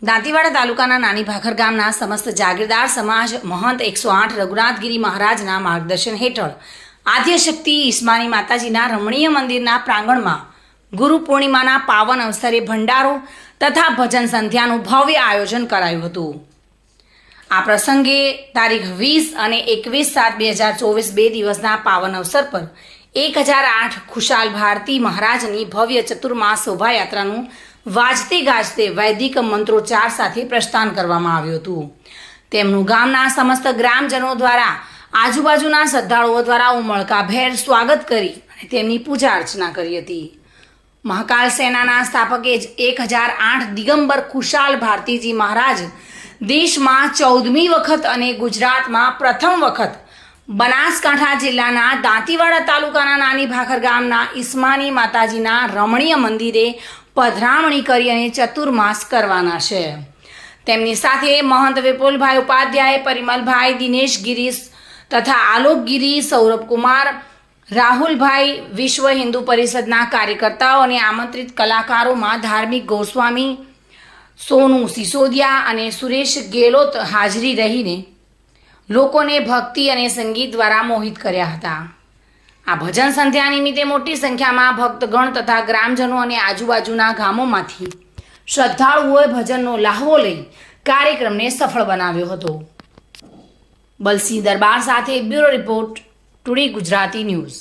દાંતીવાડા તાલુકાના નાની ભાખર ગામના સમસ્ત જાગીરદાર સમાજ મહંત 108 રઘુનાથગીરી મહારાજના માર્ગદર્શન હેઠળ આદ્યશક્તિ ઈસ્માની માતાજીના રમણીય મંદિરના પ્રાંગણમાં ગુરુ પૂર્ણિમાના પાવન અવસરે ભંડારો તથા ભજન સંધ્યાનું ભવ્ય આયોજન કરાયું હતું। આ પ્રસંગે તારીખ 20 અને 21/7/2024 બે દિવસના પાવન અવસર પર 1008 ખુશાલ ભારતી મહારાજની ભવ્ય ચતુર્માસ શોભાયાત્રાનું વાજતે ગાજતે વૈદિક મંત્રોચ્ચાર સાથે પ્રસ્થાન કરવામાં આવ્યું હતું। તેમનું ગામના સમસ્ત ગ્રામજનો દ્વારા આજુબાજુના શ્રદ્ધાળુઓ દ્વારા ઉમળકાભેર સ્વાગત કરી અને તેમની પૂજા અર્ચના કરી હતી। મહાકાલ સેનાના સ્થાપક 1008 દિગંબર ખુશાલ ભારતીજી મહારાજ દેશમાં 14મી વખત અને ગુજરાતમાં પ્રથમ વખત બનાસકાંઠા જિલ્લાના દાંતીવાડા તાલુકાના નાની ભાખર ગામના ઈસ્માની માતાજીના રમણીય મંદિરે પધરામણી કરી અને ચતુર્માસ કરવાના છે। તેમની સાથે મહંત વિપુલભાઈ ઉપાધ્યાય, પરિમલભાઈ, દિનેશ ગિરીશ તથા આલોકગીરી, સૌરભકુમાર, રાહુલભાઈ, વિશ્વ હિન્દુ પરિષદના કાર્યકર્તાઓ અને આમંત્રિત કલાકારોમાં ધાર્મિક ગોસ્વામી, સોનુ સિસોદિયા અને સુરેશ ગેહલોત હાજરી રહીને લોકોને ભક્તિ અને સંગીત દ્વારા મોહિત કર્યા હતા। આ ભજન સંધ્યા નિમિત્તે મોટી સંખ્યામાં ભક્તગણ તથા ગ્રામજનો અને આજુબાજુના ગામોમાંથી શ્રદ્ધાળુઓએ ભજનનો લાહવો લઈ કાર્યક્રમને સફળ બનાવ્યો હતો। બલસિંહ દરબાર સાથે bureau report, today Gujarati news.